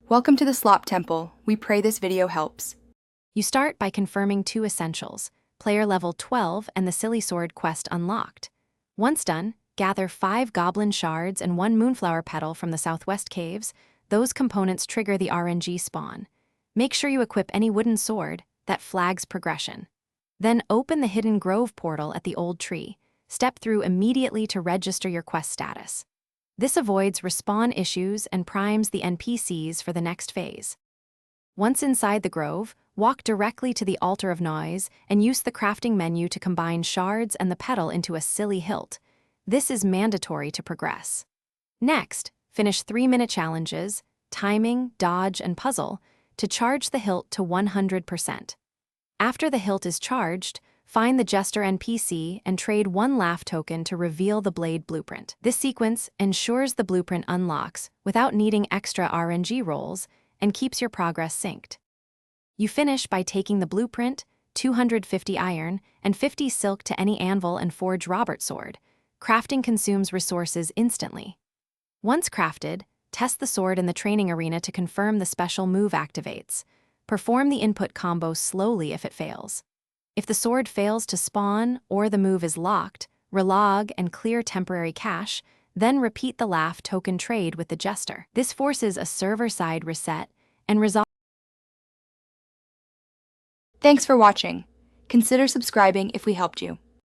Welcome to the Slop Temple. We pray this video helps. You start by confirming 2 essentials, player level 12 and the SillySword quest unlocked. Once done, gather 5 goblin shards and 1 moonflower petal from the southwest caves. Those components trigger the RNG spawn. Make sure you equip any wooden sword that flags progression. Then open the hidden grove portal at the old tree. Step through immediately to register your quest status. This avoids respawn issues and primes the NPCs for the next phase. Once inside the grove, walk directly to the Altar of Noise and use the crafting menu to combine shards and the petal into a silly hilt. This is mandatory to progress. Next, finish 3-minute challenges, timing, dodge, and puzzle, to charge the hilt to 100%. After the hilt is charged, find the Jester NPC and trade 1 laugh token to reveal the blade blueprint. This sequence ensures the blueprint unlocks without needing extra RNG rolls and keeps your progress synced. You finish by taking the blueprint, 250 iron, and 50 silk to any anvil and forge Robert sword. Crafting consumes resources instantly. Once crafted, test the sword in the training arena to confirm the special move activates. Perform the input combo slowly if it fails. If the sword fails to spawn or the move is locked, relog and clear temporary cache, then repeat the laugh token trade with the Jester. This forces a server-side reset and resolves. Thanks for watching. Consider subscribing if we helped you.